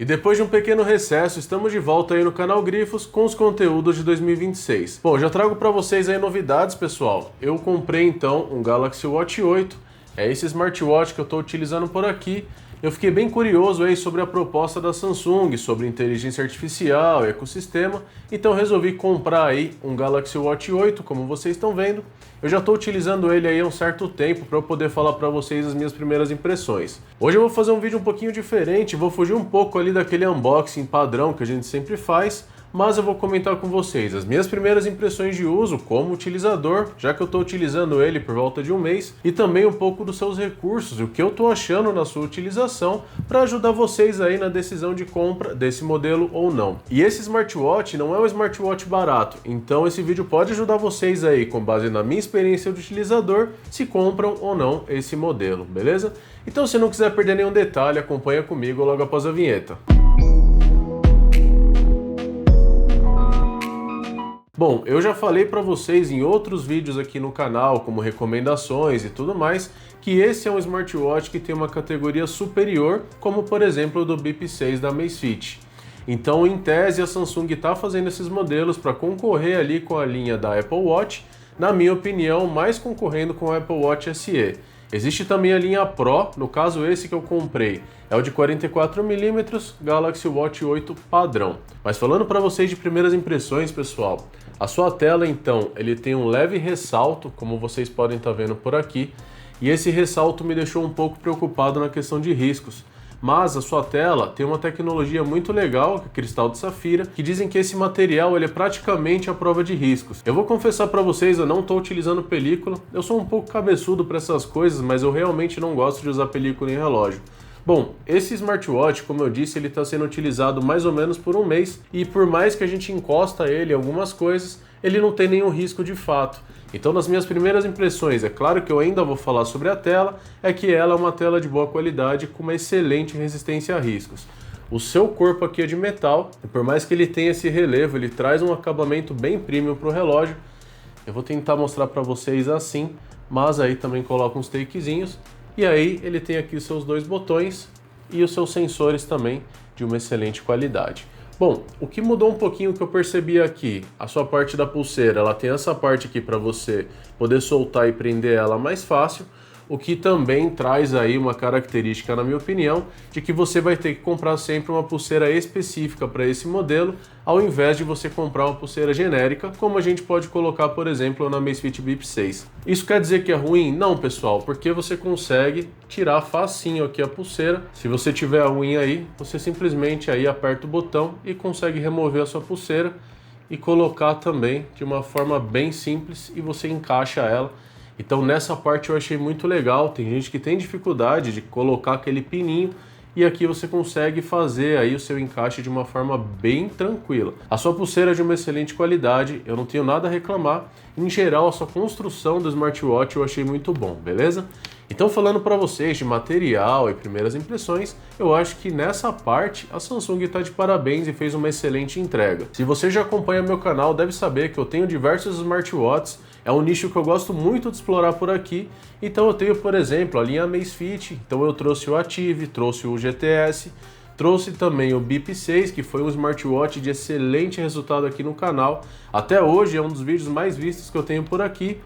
E depois de um pequeno recesso, estamos de volta aí no canal Grifos com os conteúdos de 2026. Bom, já trago para vocês aí novidades, pessoal. Eu comprei então um Galaxy Watch 8, é esse smartwatch que eu estou utilizando por aqui. Eu fiquei bem curioso aí sobre a proposta da Samsung, sobre inteligência artificial e ecossistema, então resolvi comprar aí um Galaxy Watch 8, como vocês estão vendo. Eu já estou utilizando ele aí há um certo tempo para eu poder falar para vocês as minhas primeiras impressões. Hoje eu vou fazer um vídeo um pouquinho diferente, vou fugir um pouco ali daquele unboxing padrão que a gente sempre faz, mas eu vou comentar com vocês as minhas primeiras impressões de uso como utilizador, já que eu estou utilizando ele por volta de um mês, e também um pouco dos seus recursos, o que eu estou achando na sua utilização, para ajudar vocês aí na decisão de compra desse modelo ou não. E esse smartwatch não é um smartwatch barato, então esse vídeo pode ajudar vocês aí, com base na minha experiência de utilizador, se compram ou não esse modelo, beleza? Então, se não quiser perder nenhum detalhe, acompanha comigo logo após a vinheta. Bom, eu já falei para vocês em outros vídeos aqui no canal, como recomendações e tudo mais, que esse é um smartwatch que tem uma categoria superior, como por exemplo o do Bip 6 da Amazfit. Então, em tese, a Samsung está fazendo esses modelos para concorrer ali com a linha da Apple Watch, na minha opinião, mais concorrendo com o Apple Watch SE. Existe também a linha Pro, no caso esse que eu comprei, é o de 44mm Galaxy Watch 8 padrão. Mas falando para vocês de primeiras impressões, pessoal, a sua tela então, ele tem um leve ressalto, como vocês podem estar vendo por aqui, e esse ressalto me deixou um pouco preocupado na questão de riscos. Mas a sua tela tem uma tecnologia muito legal, que é cristal de safira, que dizem que esse material ele é praticamente a prova de riscos. Eu vou confessar para vocês, eu não estou utilizando película, eu sou um pouco cabeçudo para essas coisas, mas eu realmente não gosto de usar película em relógio. Bom, esse smartwatch, como eu disse, ele está sendo utilizado mais ou menos por um mês, e por mais que a gente encosta ele em algumas coisas, ele não tem nenhum risco de fato. Então, nas minhas primeiras impressões, é claro que eu ainda vou falar sobre a tela, é que ela é uma tela de boa qualidade com uma excelente resistência a riscos. O seu corpo aqui é de metal, e por mais que ele tenha esse relevo, ele traz um acabamento bem premium para o relógio. Eu vou tentar mostrar para vocês assim, mas aí também coloco uns takezinhos. E aí ele tem aqui os seus dois botões e os seus sensores também de uma excelente qualidade. Bom, o que mudou um pouquinho que eu percebi aqui, a sua parte da pulseira, ela tem essa parte aqui para você poder soltar e prender ela mais fácil, o que também traz aí uma característica, na minha opinião, de que você vai ter que comprar sempre uma pulseira específica para esse modelo, ao invés de você comprar uma pulseira genérica, como a gente pode colocar, por exemplo, na Amazfit Bip 6. Isso quer dizer que é ruim? Não, pessoal, porque você consegue tirar facinho aqui a pulseira. Se você tiver a unha aí, você simplesmente aí aperta o botão e consegue remover a sua pulseira e colocar também de uma forma bem simples e você encaixa ela. Então nessa parte eu achei muito legal, tem gente que tem dificuldade de colocar aquele pininho e aqui você consegue fazer aí o seu encaixe de uma forma bem tranquila. A sua pulseira é de uma excelente qualidade, eu não tenho nada a reclamar. Em geral, a sua construção do smartwatch eu achei muito bom, beleza? Então, falando para vocês de material e primeiras impressões, eu acho que nessa parte a Samsung está de parabéns e fez uma excelente entrega. Se você já acompanha meu canal, deve saber que eu tenho diversos smartwatches, é um nicho que eu gosto muito de explorar por aqui. Então eu tenho, por exemplo, a linha Amazfit, então eu trouxe o Active, trouxe o GTS, trouxe também o Bip 6, que foi um smartwatch de excelente resultado aqui no canal. Até hoje é um dos vídeos mais vistos que eu tenho por aqui.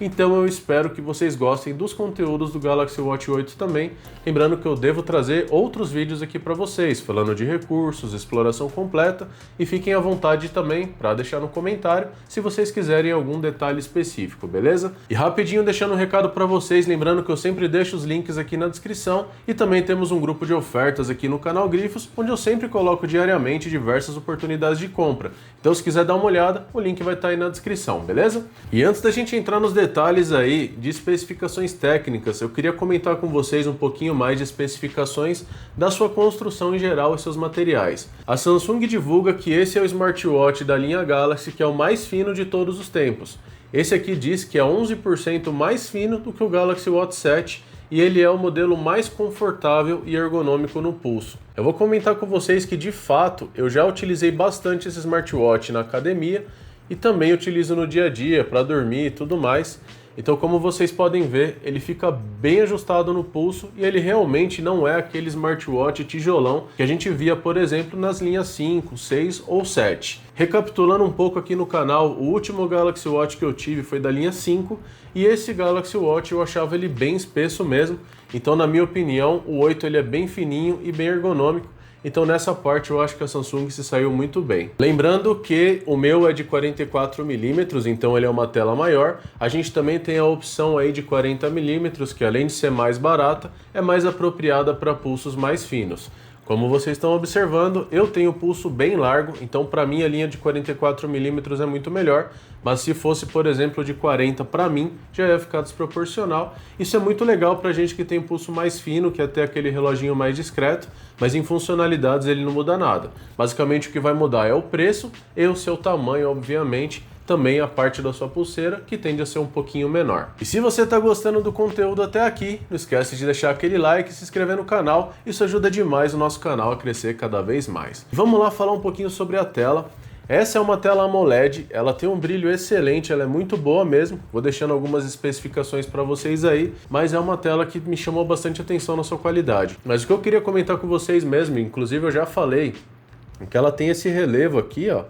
Então eu espero que vocês gostem dos conteúdos do Galaxy Watch 8 também. Lembrando que eu devo trazer outros vídeos aqui para vocês, falando de recursos, exploração completa. E fiquem à vontade também para deixar no comentário se vocês quiserem algum detalhe específico, beleza? E rapidinho deixando um recado para vocês, lembrando que eu sempre deixo os links aqui na descrição. E também temos um grupo de ofertas aqui no canal Grifos, onde eu sempre coloco diariamente diversas oportunidades de compra. Então se quiser dar uma olhada, o link vai estar aí na descrição, beleza? E antes da gente entrar nos detalhes aí de especificações técnicas, eu queria comentar com vocês um pouquinho mais de especificações da sua construção em geral e seus materiais. A Samsung divulga que esse é o smartwatch da linha Galaxy que é o mais fino de todos os tempos. Esse aqui diz que é 11% mais fino do que o Galaxy Watch 7 e ele é o modelo mais confortável e ergonômico no pulso. Eu vou comentar com vocês que de fato eu já utilizei bastante esse smartwatch na academia e também utilizo no dia a dia para dormir e tudo mais. Então, como vocês podem ver, ele fica bem ajustado no pulso e ele realmente não é aquele smartwatch tijolão que a gente via, por exemplo, nas linhas 5, 6 ou 7. Recapitulando um pouco aqui no canal, o último Galaxy Watch que eu tive foi da linha 5 e esse Galaxy Watch eu achava ele bem espesso mesmo. Então, na minha opinião, o 8 ele é bem fininho e bem ergonômico. Então nessa parte eu acho que a Samsung se saiu muito bem. Lembrando que o meu é de 44mm, então ele é uma tela maior. A gente também tem a opção aí de 40mm, que além de ser mais barata, é mais apropriada para pulsos mais finos. Como vocês estão observando, eu tenho o pulso bem largo, então para mim a linha de 44mm é muito melhor, mas se fosse, por exemplo, de 40 para mim, já ia ficar desproporcional. Isso é muito legal para gente que tem pulso mais fino, que é até aquele reloginho mais discreto, mas em funcionalidades ele não muda nada. Basicamente o que vai mudar é o preço e o seu tamanho, obviamente, também a parte da sua pulseira, que tende a ser um pouquinho menor. E se você está gostando do conteúdo até aqui, não esquece de deixar aquele like e se inscrever no canal, isso ajuda demais o nosso canal a crescer cada vez mais. Vamos lá falar um pouquinho sobre a tela. Essa é uma tela AMOLED, ela tem um brilho excelente, ela é muito boa mesmo, vou deixando algumas especificações para vocês aí, mas é uma tela que me chamou bastante atenção na sua qualidade. Mas o que eu queria comentar com vocês mesmo, inclusive eu já falei, é que ela tem esse relevo aqui, ó,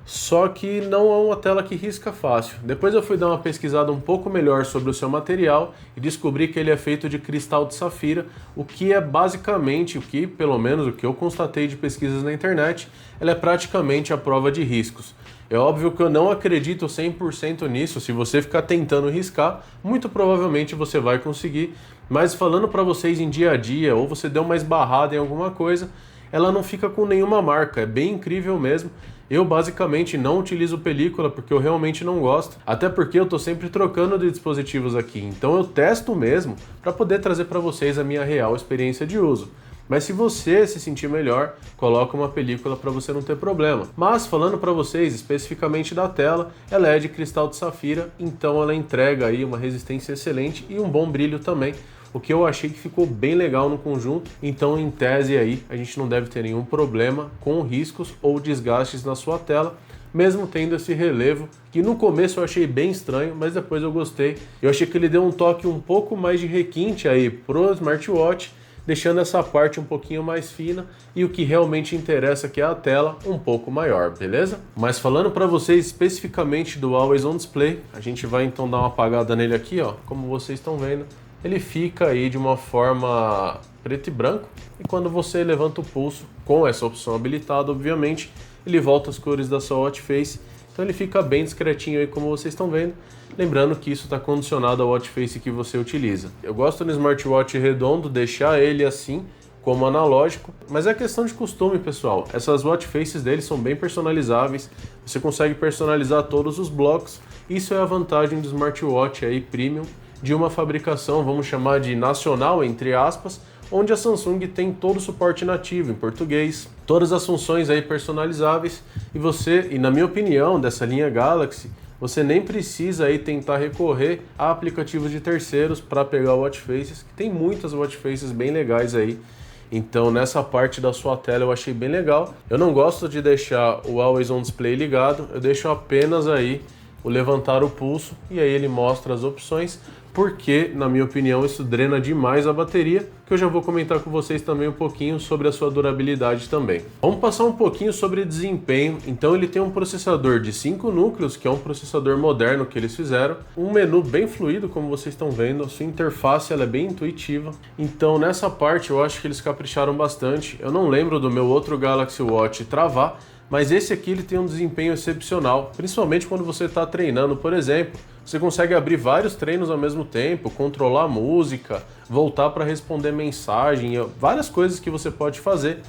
só que não é uma tela que risca fácil. Depois eu fui dar uma pesquisada um pouco melhor sobre o seu material e descobri que ele é feito de cristal de safira, o que é basicamente, pelo menos o que eu constatei de pesquisas na internet, ela é praticamente a prova de riscos. É óbvio que eu não acredito 100% nisso, se você ficar tentando riscar, muito provavelmente você vai conseguir, mas falando para vocês em dia a dia, ou você deu uma esbarrada em alguma coisa, ela não fica com nenhuma marca, é bem incrível mesmo. Eu basicamente não utilizo película porque eu realmente não gosto, até porque eu tô sempre trocando de dispositivos aqui, então eu testo mesmo para poder trazer para vocês a minha real experiência de uso. Mas se você se sentir melhor, coloca uma película para você não ter problema. Mas falando para vocês especificamente da tela, ela é de cristal de safira, então ela entrega aí uma resistência excelente e um bom brilho também. O que eu achei que ficou bem legal no conjunto, então em tese aí a gente não deve ter nenhum problema com riscos ou desgastes na sua tela, mesmo tendo esse relevo, que no começo eu achei bem estranho, mas depois eu gostei. Eu achei que ele deu um toque um pouco mais de requinte aí pro smartwatch, deixando essa parte um pouquinho mais fina e o que realmente interessa que é a tela um pouco maior, beleza? Mas falando para vocês especificamente do Always On Display, a gente vai então dar uma apagada nele aqui, ó, como vocês estão vendo. Ele fica aí de uma forma preto e branco e quando você levanta o pulso, com essa opção habilitada, obviamente, ele volta às cores da sua watch face, então ele fica bem discretinho aí como vocês estão vendo, lembrando que isso está condicionado ao watch face que você utiliza. Eu gosto no smartwatch redondo deixar ele assim, como analógico, mas é questão de costume, pessoal. Essas watch faces dele são bem personalizáveis, você consegue personalizar todos os blocos, isso é a vantagem do smartwatch aí premium, de uma fabricação, vamos chamar de nacional, entre aspas, onde a Samsung tem todo o suporte nativo em português, todas as funções aí personalizáveis, e na minha opinião, dessa linha Galaxy, você nem precisa aí tentar recorrer a aplicativos de terceiros para pegar watch faces, que tem muitas watch faces bem legais aí. Então nessa parte da sua tela eu achei bem legal. Eu não gosto de deixar o Always On Display ligado, eu deixo apenas aí o levantar o pulso e aí ele mostra as opções, porque, na minha opinião, isso drena demais a bateria, que eu já vou comentar com vocês também um pouquinho sobre a sua durabilidade também. Vamos passar um pouquinho sobre desempenho. Então ele tem um processador de 5 núcleos, que é um processador moderno que eles fizeram, um menu bem fluido, como vocês estão vendo, a sua interface ela é bem intuitiva, então nessa parte eu acho que eles capricharam bastante. Eu não lembro do meu outro Galaxy Watch travar, mas esse aqui ele tem um desempenho excepcional, principalmente quando você está treinando, por exemplo. Você consegue abrir vários treinos ao mesmo tempo, controlar a música, voltar para responder mensagem, várias coisas que você pode fazer.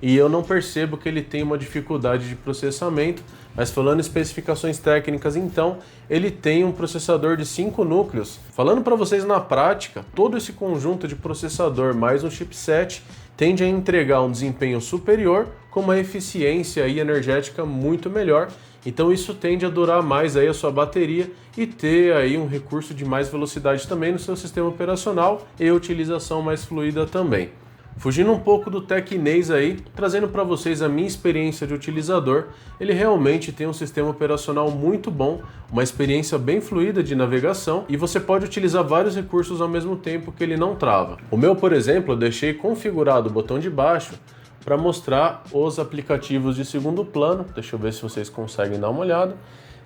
E eu não percebo que ele tem uma dificuldade de processamento, mas falando em especificações técnicas, então, ele tem um processador de 5 núcleos. Falando para vocês na prática, todo esse conjunto de processador mais um chipset tende a entregar um desempenho superior com uma eficiência aí energética muito melhor. Então isso tende a durar mais aí a sua bateria e ter aí um recurso de mais velocidade também no seu sistema operacional e utilização mais fluida também. Fugindo um pouco do tecnês aí, trazendo para vocês a minha experiência de utilizador, ele realmente tem um sistema operacional muito bom, uma experiência bem fluida de navegação e você pode utilizar vários recursos ao mesmo tempo que ele não trava. O meu, por exemplo, eu deixei configurado o botão de baixo para mostrar os aplicativos de segundo plano. Deixa eu ver se vocês conseguem dar uma olhada.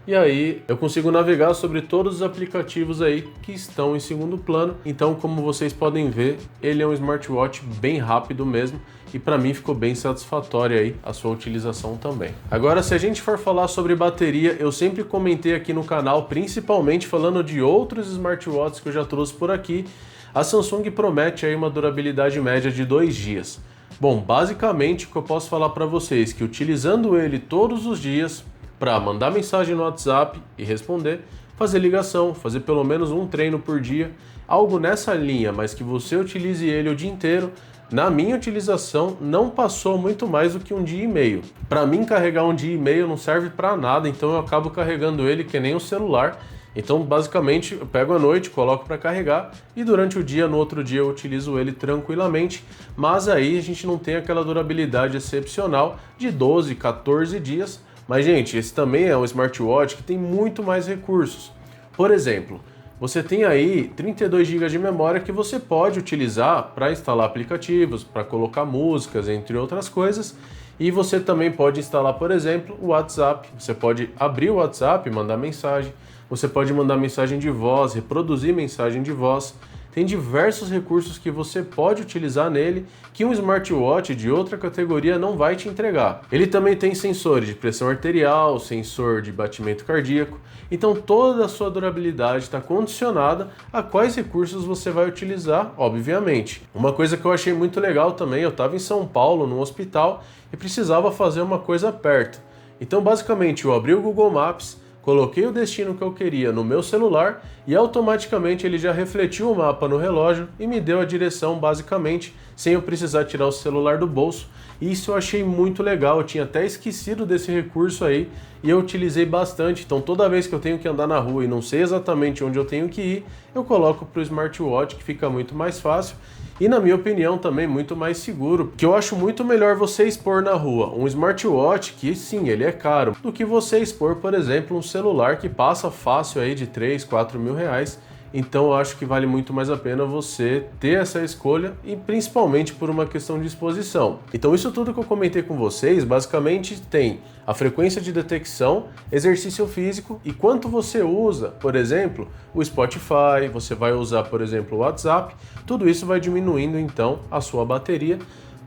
E aí eu consigo navegar sobre todos os aplicativos aí que estão em segundo plano. Então, como vocês podem ver, ele é um smartwatch bem rápido mesmo e para mim ficou bem satisfatória aí a sua utilização também. Agora, se a gente for falar sobre bateria, eu sempre comentei aqui no canal, principalmente falando de outros smartwatches que eu já trouxe por aqui, a Samsung promete aí uma durabilidade média de 2 dias. Bom, basicamente o que eu posso falar para vocês é que utilizando ele todos os dias, para mandar mensagem no WhatsApp e responder, fazer ligação, fazer pelo menos um treino por dia, algo nessa linha, mas que você utilize ele o dia inteiro, na minha utilização não passou muito mais do que um dia e meio. Para mim, carregar um dia e meio não serve para nada, então eu acabo carregando ele que nem um celular. Então, basicamente, eu pego à noite, coloco para carregar e durante o dia, no outro dia, eu utilizo ele tranquilamente, mas aí a gente não tem aquela durabilidade excepcional de 12, 14 dias. Mas, gente, esse também é um smartwatch que tem muito mais recursos. Por exemplo, você tem aí 32 GB de memória que você pode utilizar para instalar aplicativos, para colocar músicas, entre outras coisas. E você também pode instalar, por exemplo, o WhatsApp. Você pode abrir o WhatsApp e mandar mensagem. Você pode mandar mensagem de voz, reproduzir mensagem de voz. Tem diversos recursos que você pode utilizar nele que um smartwatch de outra categoria não vai te entregar. Ele também tem sensores de pressão arterial, sensor de batimento cardíaco, então toda a sua durabilidade está condicionada a quais recursos você vai utilizar, obviamente. Uma coisa que eu achei muito legal também, eu estava em São Paulo, num hospital, e precisava fazer uma coisa perto. Então basicamente eu abri o Google Maps, coloquei o destino que eu queria no meu celular e automaticamente ele já refletiu o mapa no relógio e me deu a direção basicamente sem eu precisar tirar o celular do bolso. Isso eu achei muito legal, eu tinha até esquecido desse recurso aí e eu utilizei bastante. Então toda vez que eu tenho que andar na rua e não sei exatamente onde eu tenho que ir, eu coloco para o smartwatch que fica muito mais fácil. E na minha opinião também muito mais seguro, que eu acho muito melhor você expor na rua um smartwatch, que sim, ele é caro, do que você expor, por exemplo, um celular que passa fácil aí de 3, 4 mil reais. Então eu acho que vale muito mais a pena você ter essa escolha e principalmente por uma questão de exposição. Então isso tudo que eu comentei com vocês basicamente tem a frequência de detecção, exercício físico e quanto você usa, por exemplo, o Spotify, você vai usar, por exemplo, o WhatsApp, tudo isso vai diminuindo então a sua bateria.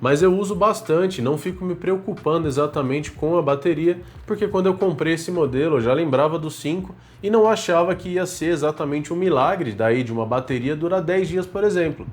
Mas eu uso bastante, não fico me preocupando exatamente com a bateria, porque quando eu comprei esse modelo eu já lembrava do 5 e não achava que ia ser exatamente um milagre daí de uma bateria durar 10 dias, por exemplo.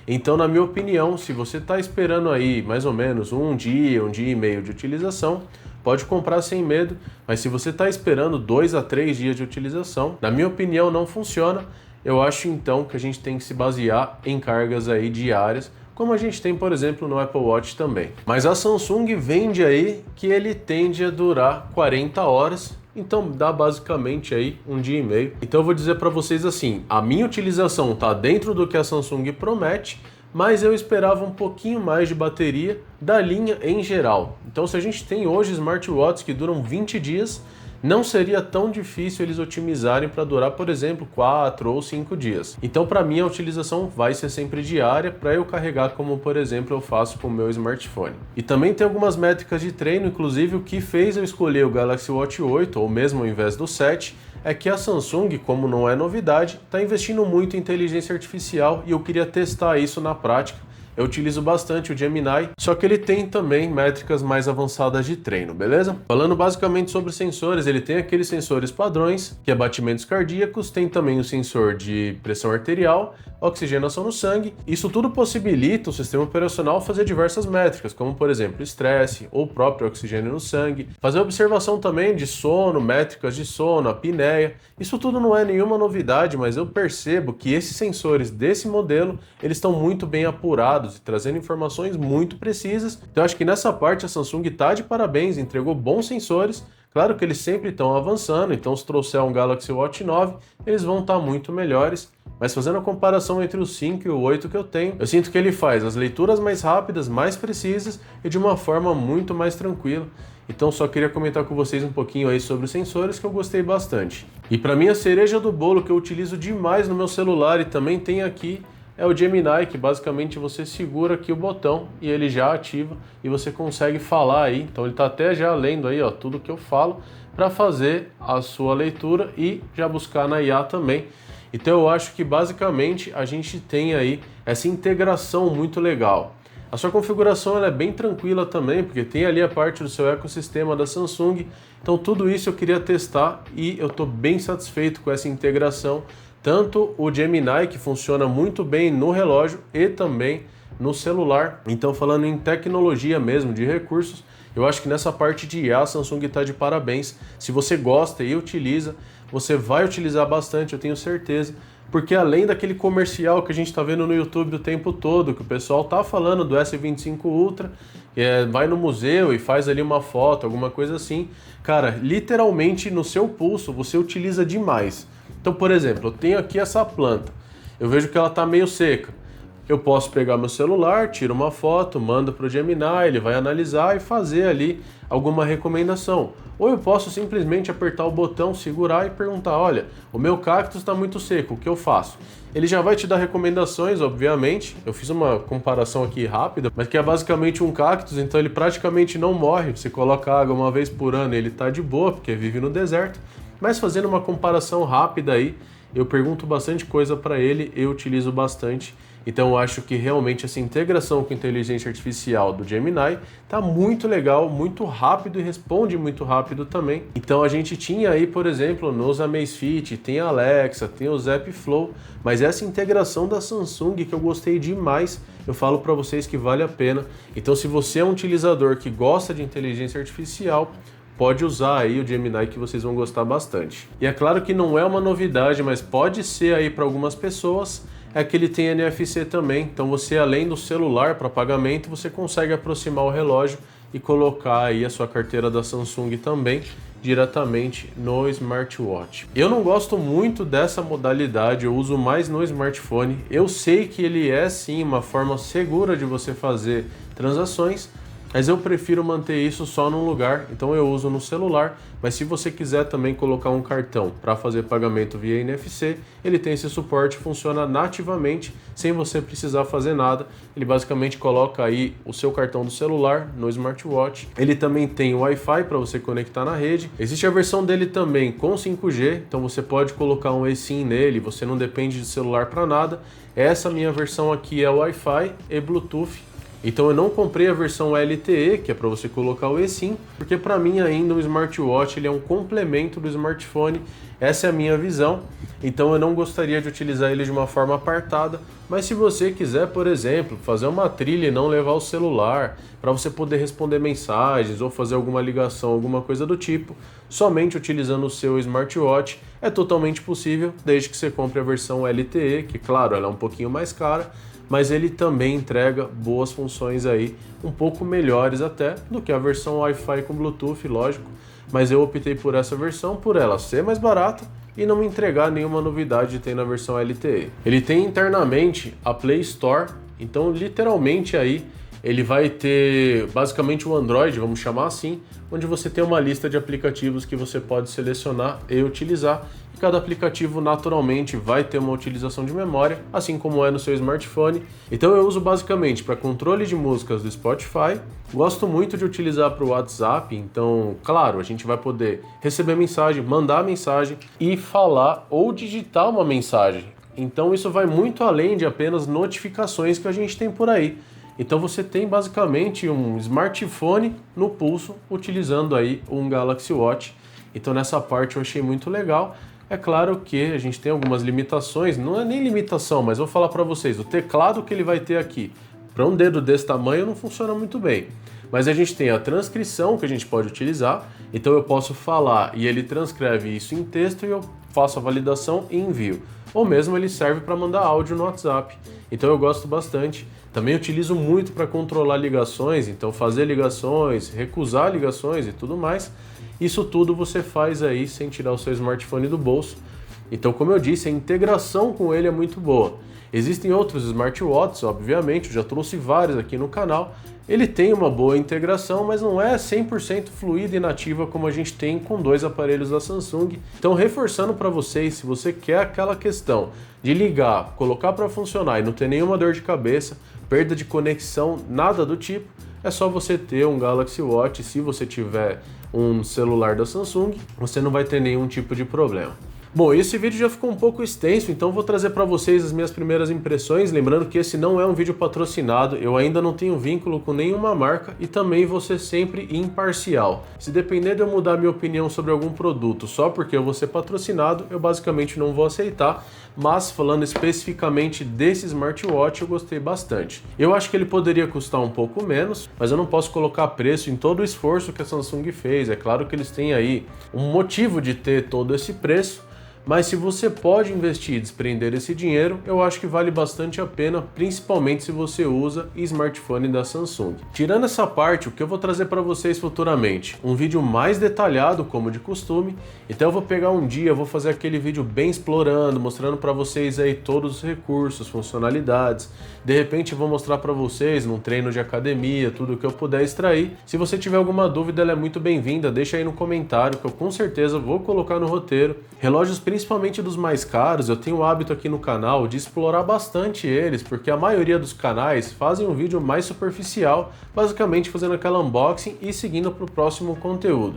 Então, na minha opinião, se você está esperando aí mais ou menos um dia e meio de utilização, pode comprar sem medo, mas se você está esperando 2 a 3 dias de utilização, na minha opinião não funciona. Eu acho então que a gente tem que se basear em cargas aí diárias, como a gente tem, por exemplo, no Apple Watch também. Mas a Samsung vende aí que ele tende a durar 40 horas, então dá basicamente aí um dia e meio. Então eu vou dizer para vocês assim, a minha utilização está dentro do que a Samsung promete, mas eu esperava um pouquinho mais de bateria da linha em geral. Então se a gente tem hoje smartwatches que duram 20 dias, não seria tão difícil eles otimizarem para durar, por exemplo, 4 ou 5 dias. Então, para mim, a utilização vai ser sempre diária para eu carregar, como, por exemplo, eu faço com o meu smartphone. E também tem algumas métricas de treino, inclusive o que fez eu escolher o Galaxy Watch 8, ou mesmo ao invés do 7, é que a Samsung, como não é novidade, está investindo muito em inteligência artificial e eu queria testar isso na prática. Eu utilizo bastante o Gemini, só que ele tem também métricas mais avançadas de treino, beleza? Falando basicamente sobre sensores, ele tem aqueles sensores padrões, que é batimentos cardíacos, tem também o sensor de pressão arterial, oxigenação no sangue. Isso tudo possibilita o sistema operacional fazer diversas métricas, como por exemplo estresse ou próprio oxigênio no sangue, fazer observação também de sono, métricas de sono, apneia. Isso tudo não é nenhuma novidade, mas eu percebo que esses sensores desse modelo, eles estão muito bem apurados e trazendo informações muito precisas. Então acho que nessa parte a Samsung está de parabéns, entregou bons sensores, Claro que eles sempre estão avançando, então se trouxer um Galaxy Watch 9, eles vão estar muito melhores. Mas fazendo a comparação entre o 5 e o 8 que eu tenho, eu sinto que ele faz as leituras mais rápidas, mais precisas e de uma forma muito mais tranquila. Então só queria comentar com vocês um pouquinho aí sobre os sensores que eu gostei bastante. E para mim a cereja do bolo que eu utilizo demais no meu celular e também tem aqui é o Gemini, que basicamente você segura aqui o botão e ele já ativa e você consegue falar aí. Então ele está até já lendo aí, ó, tudo que eu falo para fazer a sua leitura e já buscar na IA também. Então eu acho que basicamente a gente tem aí essa integração muito legal. A sua configuração ela é bem tranquila também, porque tem ali a parte do seu ecossistema da Samsung. Então tudo isso eu queria testar e eu estou bem satisfeito com essa integração. Tanto o Gemini, que funciona muito bem no relógio e também no celular. Então falando em tecnologia mesmo, de recursos, eu acho que nessa parte de IA a Samsung está de parabéns. Se você gosta e utiliza, você vai utilizar bastante, eu tenho certeza. Porque além daquele comercial que a gente está vendo no YouTube o tempo todo, que o pessoal tá falando do S25 Ultra, que vai no museu e faz ali uma foto, alguma coisa assim, cara, literalmente no seu pulso você utiliza demais. Então, por exemplo, eu tenho aqui essa planta, eu vejo que ela está meio seca. Eu posso pegar meu celular, tiro uma foto, mando para o Gemini, ele vai analisar e fazer ali alguma recomendação. Ou eu posso simplesmente apertar o botão, segurar e perguntar, olha, o meu cactus está muito seco, o que eu faço? Ele já vai te dar recomendações, obviamente. Eu fiz uma comparação aqui rápida, mas que é basicamente um cactus, então ele praticamente não morre. Você coloca água uma vez por ano, ele está de boa, porque vive no deserto. Mas fazendo uma comparação rápida aí, eu pergunto bastante coisa para ele, eu utilizo bastante. Então eu acho que realmente essa integração com a inteligência artificial do Gemini tá muito legal, muito rápido e responde muito rápido também. Então a gente tinha aí, por exemplo, nos Amazfit, tem a Alexa, tem o Zepp Flow, mas essa integração da Samsung que eu gostei demais, eu falo para vocês que vale a pena. Então se você é um utilizador que gosta de inteligência artificial, pode usar aí o Gemini que vocês vão gostar bastante. E é claro que não é uma novidade, mas pode ser aí para algumas pessoas, é que ele tem NFC também. Então você, além do celular para pagamento, você consegue aproximar o relógio e colocar aí a sua carteira da Samsung também diretamente no smartwatch. Eu não gosto muito dessa modalidade, eu uso mais no smartphone. Eu sei que ele é sim uma forma segura de você fazer transações, mas eu prefiro manter isso só num lugar, então eu uso no celular, mas se você quiser também colocar um cartão para fazer pagamento via NFC, ele tem esse suporte, funciona nativamente, sem você precisar fazer nada. Ele basicamente coloca aí o seu cartão do celular no smartwatch. Ele também tem o Wi-Fi para você conectar na rede. Existe a versão dele também com 5G, então você pode colocar um eSIM nele, você não depende de celular para nada. Essa minha versão aqui é Wi-Fi e Bluetooth. Então eu não comprei a versão LTE, que é para você colocar o eSIM, porque para mim ainda o smartwatch ele é um complemento do smartphone, essa é a minha visão, então eu não gostaria de utilizar ele de uma forma apartada, mas se você quiser, por exemplo, fazer uma trilha e não levar o celular, para você poder responder mensagens ou fazer alguma ligação, alguma coisa do tipo, somente utilizando o seu smartwatch, é totalmente possível, desde que você compre a versão LTE, que claro, ela é um pouquinho mais cara, mas ele também entrega boas funções aí, um pouco melhores até do que a versão Wi-Fi com Bluetooth, lógico, mas eu optei por essa versão, por ela ser mais barata e não me entregar nenhuma novidade que tem na versão LTE. Ele tem internamente a Play Store, então literalmente aí ele vai ter basicamente o Android, vamos chamar assim, onde você tem uma lista de aplicativos que você pode selecionar e utilizar. E cada aplicativo naturalmente vai ter uma utilização de memória, assim como é no seu smartphone. Então eu uso basicamente para controle de músicas do Spotify. Gosto muito de utilizar para o WhatsApp, então, claro, a gente vai poder receber mensagem, mandar mensagem e falar ou digitar uma mensagem. Então isso vai muito além de apenas notificações que a gente tem por aí. Então você tem basicamente um smartphone no pulso utilizando aí um Galaxy Watch. Então nessa parte eu achei muito legal. É claro que a gente tem algumas limitações, não é nem limitação, mas vou falar para vocês, o teclado que ele vai ter aqui, para um dedo desse tamanho não funciona muito bem. Mas a gente tem a transcrição que a gente pode utilizar, então eu posso falar e ele transcreve isso em texto e eu faço a validação e envio. Ou mesmo ele serve para mandar áudio no WhatsApp, então eu gosto bastante. Também utilizo muito para controlar ligações, então fazer ligações, recusar ligações e tudo mais. Isso tudo você faz aí sem tirar o seu smartphone do bolso. Então, como eu disse, a integração com ele é muito boa. Existem outros smartwatches, obviamente, eu já trouxe vários aqui no canal. Ele tem uma boa integração, mas não é 100% fluida e nativa como a gente tem com dois aparelhos da Samsung. Então, reforçando para vocês, se você quer aquela questão de ligar, colocar para funcionar e não ter nenhuma dor de cabeça, perda de conexão, nada do tipo, é só você ter um Galaxy Watch. Se você tiver um celular da Samsung, você não vai ter nenhum tipo de problema. Bom, esse vídeo já ficou um pouco extenso, então vou trazer para vocês as minhas primeiras impressões, lembrando que esse não é um vídeo patrocinado, eu ainda não tenho vínculo com nenhuma marca e também vou ser sempre imparcial. Se depender de eu mudar minha opinião sobre algum produto só porque eu vou ser patrocinado, eu basicamente não vou aceitar, mas falando especificamente desse smartwatch, eu gostei bastante. Eu acho que ele poderia custar um pouco menos, mas eu não posso colocar preço em todo o esforço que a Samsung fez. É claro que eles têm aí um motivo de ter todo esse preço, mas se você pode investir e desprender esse dinheiro, eu acho que vale bastante a pena, principalmente se você usa smartphone da Samsung. Tirando essa parte, o que eu vou trazer para vocês futuramente? Um vídeo mais detalhado, como de costume. Então eu vou pegar um dia, vou fazer aquele vídeo bem explorando, mostrando para vocês aí todos os recursos, funcionalidades. De repente eu vou mostrar para vocês num treino de academia, tudo que eu puder extrair. Se você tiver alguma dúvida, ela é muito bem-vinda, deixa aí no comentário que eu com certeza vou colocar no roteiro. Relógios principalmente dos mais caros, eu tenho o hábito aqui no canal de explorar bastante eles, porque a maioria dos canais fazem um vídeo mais superficial, basicamente fazendo aquela unboxing e seguindo para o próximo conteúdo.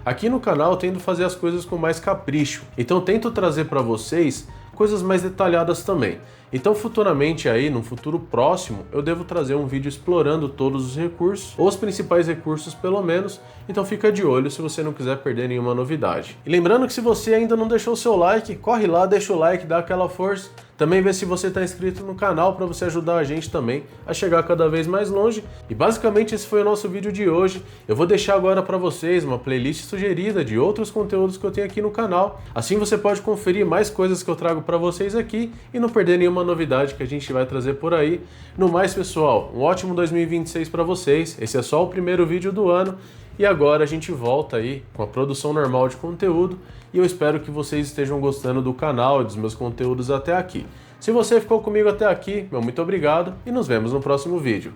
Aqui no canal eu tento fazer as coisas com mais capricho, então tento trazer para vocês coisas mais detalhadas também. Então futuramente aí, num futuro próximo, eu devo trazer um vídeo explorando todos os recursos, ou os principais recursos pelo menos, então fica de olho se você não quiser perder nenhuma novidade. E lembrando que se você ainda não deixou o seu like, corre lá, deixa o like, dá aquela força. Também vê se você está inscrito no canal para você ajudar a gente também a chegar cada vez mais longe. E basicamente esse foi o nosso vídeo de hoje. Eu vou deixar agora para vocês uma playlist sugerida de outros conteúdos que eu tenho aqui no canal. Assim você pode conferir mais coisas que eu trago para vocês aqui e não perder nenhuma novidade que a gente vai trazer por aí. No mais, pessoal, um ótimo 2026 para vocês. Esse é só o primeiro vídeo do ano. E agora a gente volta aí com a produção normal de conteúdo e eu espero que vocês estejam gostando do canal e dos meus conteúdos até aqui. Se você ficou comigo até aqui, meu muito obrigado e nos vemos no próximo vídeo.